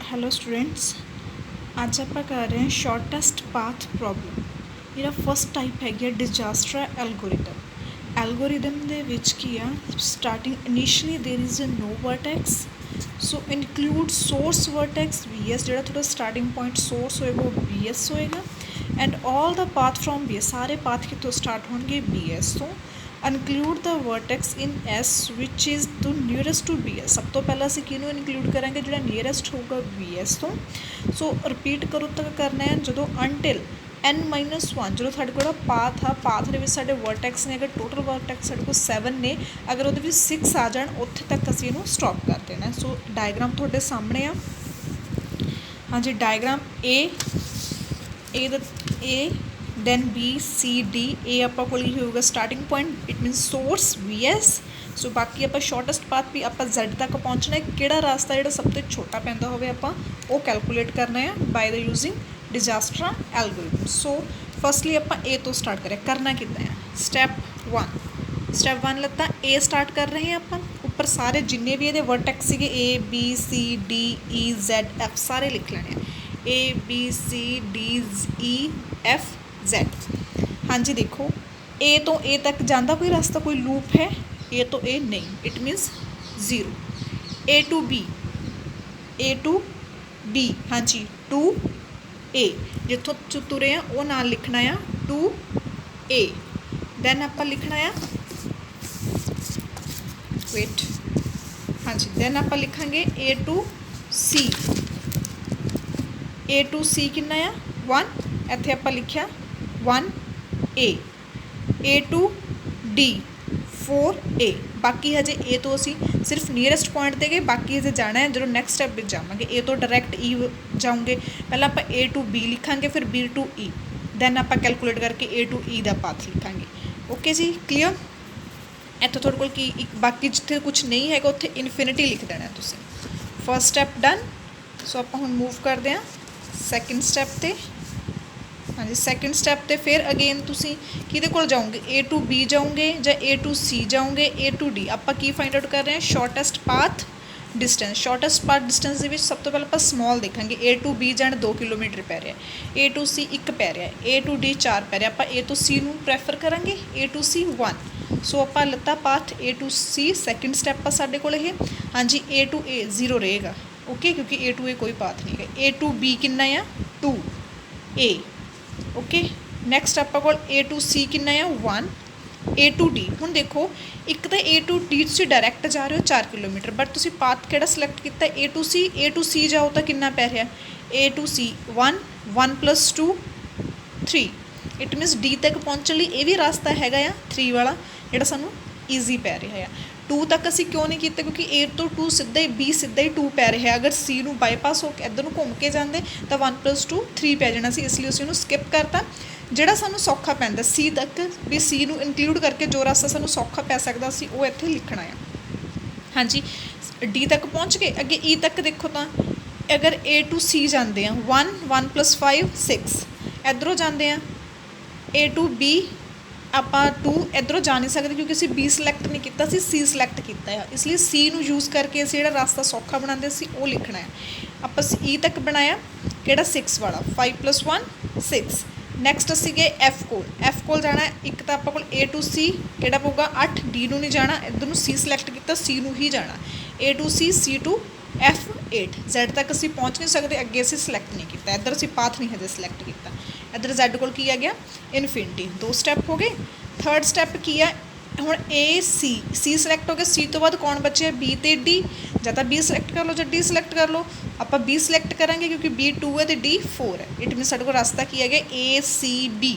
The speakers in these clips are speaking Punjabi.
हेलो स्टूडेंट्स, ਅੱਜ ਆਪਾਂ ਕਰ ਰਹੇ ਹਾਂ ਸ਼ਾਰਟੈਸਟ ਪਾਥ ਪ੍ਰੋਬਲਮ। ਇਹਦਾ ਫਸਟ ਟਾਈਪ ਹੈਗੀ ਆ ਡਿਜ਼ਾਸਟਰ ਐਲਗੋਰਿਦਮ ਦੇ ਵਿੱਚ ਕੀ ਆ starting initially there is a no vertex, so include source vertex VS, ਜਿਹੜਾ ਤੁਹਾਡਾ ਸਟਾਰਟਿੰਗ ਪੁਆਇੰਟ ਸੋਰਸ ਹੋਏਗਾ ਉਹ BS ਹੋਏਗਾ, and all the path from BS, ਸਾਰੇ ਪਾਥ ਕਿੱਥੋਂ ਸਟਾਰਟ ਹੋਣਗੇ BS ਤੋਂ। Include the vertex in S ਵਿਚ is to nearest to BS। ਸਭ ਤੋਂ ਪਹਿਲਾਂ ਅਸੀਂ ਕਿਹਨੂੰ ਇਨਕਲੂਡ ਕਰਾਂਗੇ, ਜਿਹੜਾ ਨੀਅਰੈਸਟ ਹੋਊਗਾ BS ਤੋਂ। ਸੋ ਰਿਪੀਟ ਕਰੋ ਤੱਕ ਕਰਨਾ ਹੈ ਜਦੋਂ ਅਨਟਿਲ n-1, ਜਦੋਂ ਸਾਡੇ ਕੋਲ ਪਾਥ ਆ, ਪਾਥ ਦੇ ਵਿੱਚ ਸਾਡੇ ਵਰਟੈਕਸ ਨੇ, ਅਗਰ ਟੋਟਲ ਵਰਟੈਕਸ ਸਾਡੇ ਕੋਲ 7 ਨੇ, ਅਗਰ ਉਹਦੇ ਵਿੱਚ 6 ਆ ਜਾਣ ਉੱਥੇ ਤੱਕ ਅਸੀਂ ਇਹਨੂੰ ਸਟਾਪ ਕਰ ਦੇਣਾ। ਸੋ ਡਾਇਗਰਾਮ ਤੁਹਾਡੇ ਸਾਹਮਣੇ ਆ। ਹਾਂਜੀ, diagram A then B C D। A ਆਪਾਂ ਕੋਲ ਹੀ ਹੋਊਗਾ starting point, it means source VS। ਸੋ ਬਾਕੀ ਆਪਾਂ ਸ਼ਾਰਟੈਸਟ ਪਾਥ ਵੀ ਆਪਾਂ Z ਤੱਕ ਪਹੁੰਚਣਾ, ਕਿਹੜਾ ਰਸਤਾ ਜਿਹੜਾ ਸਭ ਤੋਂ ਛੋਟਾ ਪੈਂਦਾ ਹੋਵੇ ਆਪਾਂ ਉਹ ਕੈਲਕੂਲੇਟ ਕਰਨਾ ਹੈ ਬਾਈ ਦਾ ਯੂਜ਼ਿੰਗ ਡਿਜ਼ਾਸਟਰ ਐਲਗੋਰਿਦਮ। ਸੋ ਫਸਟਲੀ ਆਪਾਂ A ਤੋਂ ਸਟਾਰਟ ਕਰਿਆ, ਕਰਨਾ ਕਿੱਦਾਂ ਹੈ। ਸਟੈਪ 1 ਲੱਤਾ A ਸਟਾਰਟ ਕਰ ਰਹੇ ਹਾਂ ਆਪਾਂ। ਉੱਪਰ ਸਾਰੇ ਜਿੰਨੇ ਵੀ ਇਹਦੇ ਵਰਟੈਕਸ ਸੀਗੇ A B C D E Z F ਸਾਰੇ ਲਿਖ ਲੈਣੇ ਆ, A B C D E F Z। ਹਾਂਜੀ ਦੇਖੋ, A ਤੋਂ A ਤੱਕ ਜਾਂਦਾ ਕੋਈ ਰਸਤਾ, ਕੋਈ ਲੂਪ ਹੈ? A ਤੋਂ A ਨਹੀਂ, it means 0। A to B, ਹਾਂਜੀ 2A, ਜਿੱਥੋਂ ਤੁਰੇ ਆ ਉਹ ਨਾਲ ਲਿਖਣਾ ਆ 2A। ਦੈਨ ਆਪਾਂ ਲਿਖਣਾ ਆ ਹਾਂਜੀ, ਦੈਨ ਆਪਾਂ ਲਿਖਾਂਗੇ A to C ਕਿੰਨਾ ਆ 1, ਇੱਥੇ ਆਪਾਂ ਲਿਖਿਆ 1A। A to D 4A। ਬਾਕੀ ਹਜੇ A ਤੋਂ ਅਸੀਂ ਸਿਰਫ ਨੀਅਰੈਸਟ ਪੁਆਇੰਟ 'ਤੇ ਗਏ, ਬਾਕੀ ਹਜੇ ਜਾਣਾ ਹੈ ਜਦੋਂ ਨੈਕਸਟ ਸਟੈਪ ਵਿੱਚ ਜਾਵਾਂਗੇ। A ਤੋਂ ਡਾਇਰੈਕਟ E ਜਾਊਂਗੇ, ਪਹਿਲਾਂ ਆਪਾਂ A to B ਲਿਖਾਂਗੇ, ਫਿਰ B to E, ਦੈਨ ਆਪਾਂ ਕੈਲਕੂਲੇਟ ਕਰਕੇ A to E the path ਲਿਖਾਂਗੇ। ਓਕੇ ਜੀ, ਕਲੀਅਰ। ਇੱਥੇ ਤੁਹਾਡੇ ਕੋਲ ਕੀ ਬਾਕੀ ਜਿੱਥੇ ਕੁਛ ਨਹੀਂ ਹੈਗਾ ਉੱਥੇ ਇਨਫਿਨਿਟੀ ਲਿਖ ਦੇਣਾ ਤੁਸੀਂ। First step done. ਸੋ ਆਪਾਂ ਹੁਣ ਮੂਵ ਕਰਦੇ ਹਾਂ ਸੈਕਿੰਡ ਸਟੈਪ 'ਤੇ। ਹਾਂਜੀ, ਸੈਕਿੰਡ ਸਟੈਪ 'ਤੇ ਫਿਰ ਅਗੇਨ ਤੁਸੀਂ ਕਿਹਦੇ ਕੋਲ ਜਾਓਗੇ, A to B ਜਾਓਗੇ ਜਾਂ A to C ਜਾਓਗੇ, A to D। ਆਪਾਂ ਕੀ ਫਾਈਂਡ ਆਊਟ ਕਰ ਰਹੇ ਹਾਂ, shortest path distance. Shortest path distance ਦੇ ਵਿੱਚ ਸਭ ਤੋਂ ਪਹਿਲਾਂ ਆਪਾਂ ਸਮੋਲ ਦੇਖਾਂਗੇ। A to B ਜਾਣ 2 ਕਿਲੋਮੀਟਰ ਪੈ ਰਿਹਾ, A to C 1 ਪੈ ਰਿਹਾ, A to D 4 ਪੈ ਰਿਹਾ। ਆਪਾਂ A to C ਨੂੰ ਪ੍ਰੈਫਰ ਕਰਾਂਗੇ, A to C 1। ਸੋ ਆਪਾਂ ਲੱਤਾ path A to C। Second step ਆ ਸਾਡੇ ਕੋਲ ਇਹ। ਹਾਂਜੀ, A to A 0 ਰਹੇਗਾ, ਓਕੇ, ਕਿਉਂਕਿ A to A ਕੋਈ ਪਾਥ ਨਹੀਂ ਹੈ। A to B ਕਿੰਨਾ ਆ 2A, ਓਕੇ। ਨੈਕਸਟ ਆਪਾਂ ਕੋਲ A to C ਕਿੰਨਾ ਆ 1। A to D, ਹੁਣ ਦੇਖੋ ਇੱਕ ਤਾਂ A to D ਤੁਸੀਂ ਡਾਇਰੈਕਟ ਜਾ ਰਹੇ ਹੋ 4 ਕਿਲੋਮੀਟਰ, ਬਟ ਤੁਸੀਂ ਪਾਥ ਕਿਹੜਾ ਸਿਲੈਕਟ ਕੀਤਾ A to C ਜਾਓ ਤਾਂ ਕਿੰਨਾ ਪੈ ਰਿਹਾ A to C 1 + 2 3। It means D ਤੱਕ ਪਹੁੰਚਣ ਲਈ ਇਹ ਵੀ ਰਸਤਾ ਹੈਗਾ ਆ 3 ਵਾਲਾ, ਜਿਹੜਾ ਸਾਨੂੰ ਈਜ਼ੀ ਪੈ ਰਿਹਾ ਆ। 2 ਤੱਕ ਅਸੀਂ ਕਿਉਂ ਨਹੀਂ ਕੀਤਾ, ਕਿਉਂਕਿ A ਤੋਂ 2 ਸਿੱਧਾ ਹੀ B ਸਿੱਧਾ ਹੀ 2 ਪੈ ਰਿਹਾ। ਅਗਰ C ਨੂੰ ਬਾਈਪਾਸ ਹੋ ਕੇ ਇੱਧਰ ਨੂੰ ਘੁੰਮ ਕੇ ਜਾਂਦੇ ਤਾਂ 1 + 2 3 ਪੈ ਜਾਣਾ ਸੀ, ਇਸ ਲਈ ਅਸੀਂ ਉਹਨੂੰ ਸਕਿਪ ਕਰਤਾ। ਜਿਹੜਾ ਸਾਨੂੰ ਸੌਖਾ ਪੈਂਦਾ C ਤੱਕ, ਵੀ C ਨੂੰ ਇਨਕਲੂਡ ਕਰਕੇ ਜੋ ਰਸਤਾ ਸਾਨੂੰ ਸੌਖਾ ਪੈ ਸਕਦਾ ਸੀ ਉਹ ਇੱਥੇ ਲਿਖਣਾ ਆ। ਹਾਂਜੀ, D ਤੱਕ ਪਹੁੰਚ ਗਏ। ਅੱਗੇ E ਤੱਕ ਦੇਖੋ ਤਾਂ ਅਗਰ A to C ਜਾਂਦੇ ਆ 1 + 5 6, ਇੱਧਰੋਂ ਜਾਂਦੇ ਆ A to B ਆਪਾਂ 2, ਇੱਧਰੋਂ ਜਾ ਨਹੀਂ ਸਕਦੇ ਕਿਉਂਕਿ ਅਸੀਂ B ਸਿਲੈਕਟ ਨਹੀਂ ਕੀਤਾ ਸੀ, C ਸਿਲੈਕਟ ਕੀਤਾ ਆ, ਇਸ ਲਈ C ਨੂੰ ਯੂਜ਼ ਕਰਕੇ ਅਸੀਂ ਜਿਹੜਾ ਰਸਤਾ ਸੌਖਾ ਬਣਾਉਂਦੇ ਸੀ ਉਹ ਲਿਖਣਾ ਹੈ। ਆਪਾਂ E ਤੱਕ ਬਣਾਇਆ ਕਿਹੜਾ 6 ਵਾਲਾ, 5 + 1 6। ਨੈਕਸਟ ਅਸੀਂ ਗਏ F ਕੋਲ ਜਾਣਾ। ਇੱਕ ਤਾਂ ਆਪਾਂ ਕੋਲ A to C ਕਿਹੜਾ ਪਊਗਾ 8, D ਨੂੰ ਨਹੀਂ ਜਾਣਾ, ਇੱਧਰ ਨੂੰ C ਸਿਲੈਕਟ ਕੀਤਾ, C ਨੂੰ ਹੀ ਜਾਣਾ। A to C to F 8। Z ਤੱਕ ਅਸੀਂ ਪਹੁੰਚ ਨਹੀਂ ਸਕਦੇ, ਅੱਗੇ ਅਸੀਂ ਸਿਲੈਕਟ ਨਹੀਂ ਕੀਤਾ, ਇੱਧਰ ਅਸੀਂ ਪਾਥ ਨਹੀਂ ਹਜੇ ਸਿਲੈਕਟ ਕੀਤਾ। ਇੱਧਰ Z ਕੋਲ ਕੀ ਆ ਗਿਆ ਇਨਫਿਨਿਟੀ। 2 ਸਟੈਪ ਹੋ ਗਏ। ਥਰਡ ਸਟੈਪ ਕੀ ਆ, ਹੁਣ A C ਸਿਲੈਕਟ ਹੋ ਗਿਆ, C ਤੋਂ ਬਾਅਦ ਕੌਣ ਬਚਿਆ B ਅਤੇ D। ਜਾਂ ਤਾਂ B ਸਿਲੈਕਟ ਕਰ ਲਓ ਜਾਂ D ਸਿਲੈਕਟ ਕਰ ਲਓ। ਆਪਾਂ B ਸਿਲੈਕਟ ਕਰਾਂਗੇ ਕਿਉਂਕਿ B 2 ਹੈ ਅਤੇ D 4 ਹੈ। ਇਟ ਮੀਨਸ ਸਾਡੇ ਕੋਲ ਰਸਤਾ ਕੀ ਹੈਗਾ A C B।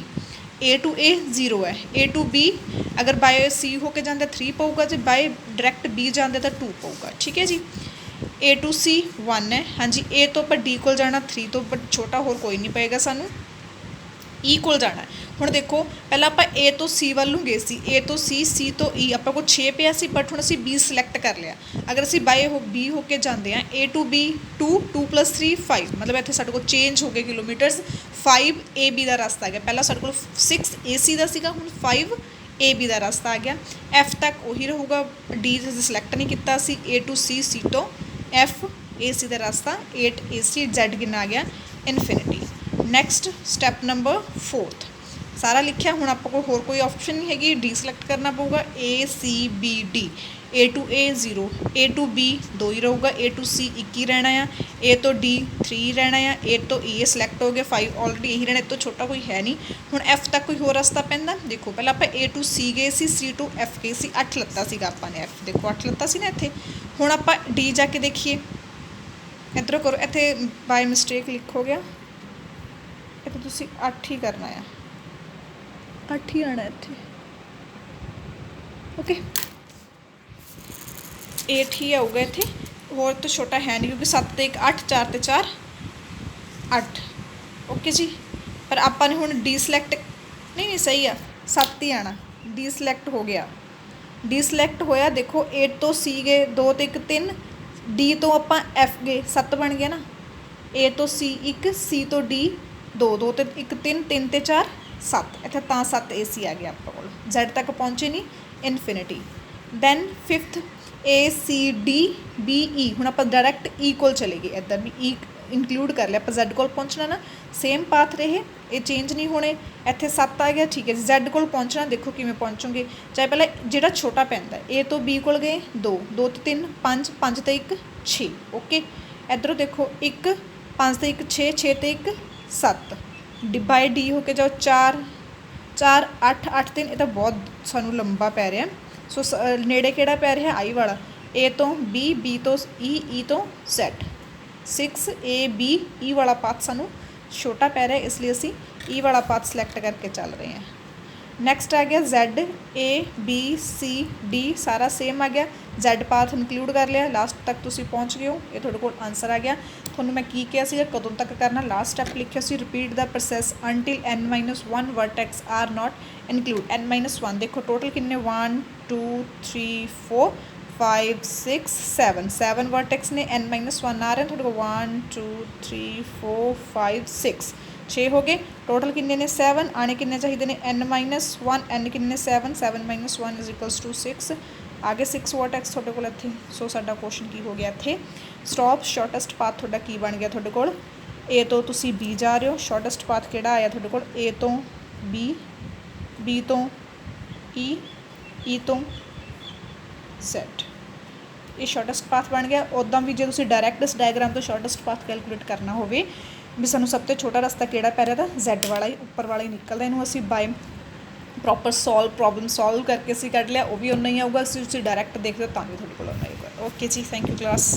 A to A 0 ਹੈ, A to B ਅਗਰ ਬਾਏ C ਹੋ ਕੇ ਜਾਂਦੇ 3 ਪਊਗਾ, ਜੇ ਬਾਏ ਡਾਇਰੈਕਟ B ਜਾਂਦੇ ਤਾਂ 2 ਪਊਗਾ, ਠੀਕ ਹੈ ਜੀ। A to C 1 ਹੈ। ਹਾਂਜੀ, A ਤੋਂ ਆਪਾਂ D ਕੋਲ ਜਾਣਾ, 3 ਤੋਂ ਛੋਟਾ ਹੋਰ ਕੋਈ ਨਹੀਂ ਪਏਗਾ ਸਾਨੂੰ। E ਕੋਲ ਜਾਣਾ। ਹੁਣ ਦੇਖੋ ਪਹਿਲਾਂ ਆਪਾਂ A ਤੋਂ C ਵੱਲ ਨੂੰ ਗਏ ਸੀ, A ਤੋਂ C ਤੋਂ E ਆਪਾਂ ਕੋਲ 6 ਪਿਆ ਸੀ, ਬਟ ਹੁਣ ਅਸੀਂ B ਸਿਲੈਕਟ ਕਰ ਲਿਆ। ਅਗਰ ਅਸੀਂ ਬਾਏ B ਹੋ ਕੇ ਜਾਂਦੇ ਹਾਂ A to B 2 + 3 5, ਮਤਲਬ ਇੱਥੇ ਸਾਡੇ ਕੋਲ ਚੇਂਜ ਹੋ ਗਏ ਕਿਲੋਮੀਟਰਸ। 5 AB ਦਾ ਰਸਤਾ ਆ ਗਿਆ, ਪਹਿਲਾਂ ਸਾਡੇ ਕੋਲ 6 AC ਦਾ ਸੀਗਾ, ਹੁਣ 5 AB ਦਾ ਰਸਤਾ ਆ ਗਿਆ। F ਤੱਕ ਉਹੀ ਰਹੂਗਾ, D ਸਿਲੈਕਟ ਨਹੀਂ ਕੀਤਾ ਸੀ। A to C ਤੋਂ F AC का रास्ता 8AC, Z कितना आ गया इनफिनिटी। नैक्सट स्टैप नंबर 4 सारा लिखा। हुण आपां कोल होर कोई ऑप्शन नहीं हैगी, डी सिलेक्ट करना पऊगा। ACBD, A to A 0, A to B 2 he रहूगा, A to C 1 ही रहना आ, A तो D 3 ही रहना आ, A तो E सिलेक्ट हो गया 5 ऑलरेडी यही रहना, तो छोटा कोई है नहीं। हुण F तक कोई होर रस्ता पैंदा, देखो पहले आपां A to C गए सी, C to F गए सी, 8 लत्ता सीगा आपां ने, F देखो 8 लत्ता सी ना इत्थे। हुण आपां D जाके देखिए, इधरों करो, इत्थे बाय मिसटेक लिख हो गया, इत्थे तुसीं 8 ही करना आ, 8 ही आना इत्थे, ओके 8 ही आऊगा इत्थे, होर तो छोटा है नहीं क्योंकि 7 ते 1 8, 4 ते 4 8, ओके जी। पर आपां ने हुण डी सिलेक्ट नहीं सही आ, 7 ही आना, डी सिलेक्ट हो गया, डी सिलेक्ट होया, देखो 8 तो C गए 2 ते 1 3, डी तो आपां F गए 7 बन गया ना, A तो C 1, C तो D 2, 2 ते 1 3, 3 ते 4 7, इत्थे तां 7 AC आ गया आपां कोल, Z तक पहुँचे नहीं इनफिनिटी। दैन 5th ACDBE, हुण आपां डायरैक्ट E कोल चले गए, इधर भी E इंकलूड कर लिया, आपां Z कोल पहुँचना ना, सेम पाथ रहे, ये चेंज नहीं होने, इत्थे 7 आ गया, ठीक है जी। Z कोल पहुँचना देखो किवें पहुँचोगे, चाहे पहले जिहड़ा छोटा पैंदा A तो B कोल गए 2, 2 ते 3 5, 5 ते 1 6, ओके। इधरों देखो 1 5 ते 1 6, 6 ते 1 7, बाय D होके जाओ 4 4 8 8 3, ये तो बहुत सानू लंबा पै रहा, सो नेड़े किहड़ा पै रहा आई वाला, A तो B, B तो E, E तो Z, 6AB वाला पाथ सानू छोटा पै रहा है, इसलिए असी E वाला पाथ सिलेक्ट करके चल रहे हैं। नैक्सट आ गया ZABCD, सारा सेम आ गया, Z पाथ इंकलूड कर लिया, लास्ट तक तुसी पहुँच गए हो, ये थोड़े कोल आंसर आ गया। थोनों मैं की किया सी कदों तक करना, लास्ट स्टैप लिखिया सी repeat the process until N-1 vertex are not include, N-1 देखो टोटल किन्ने 1 2 3 4 5 6 7, 7 वर्टेक्स ने, N-1 आ रहे हैं थोड़े को 1 2 3 4 5 6 6 हो गए, टोटल किन्ने ने 7, आने किन्ने चाहिए ने N-1, N किन्ने 7, 7 - 1 इज इक्वल्स टू 6, आगे 6 वर्टेक्स थोड़े कोल इत्थे। सो साडा क्वेश्चन की हो गया इत्थे, स्टॉप शॉर्टेस्ट पाथ थोड़ा की बन गया थोड़े कोल, A तो तुसी B जा रहे हो, शॉर्टेस्ट पाथ किहड़ा आया थोड़े कोल, A तो B, B तो E, E तो Z, ये शॉर्टेस्ट पाथ बन गया। उदा भी जो तुसी डायरैक्ट इस डायग्राम तो शॉर्टेस्ट पाथ कैलकुलेट करना होवे भी सानू सब तो छोटा रस्ता किहड़ा पै रहा था, Z वाला ही, उपर वाला ही निकलदा, इनू असी बाय प्रॉपर प्रॉब्लम सॉल्व करके असी कढ़ लिया, वो भी उन्ना ही आऊगा, असी डायरैक्ट देखते हो तो भी थोड़े कोल उन्ना ही आऊगा। ओके जी, थैंक यू क्लास।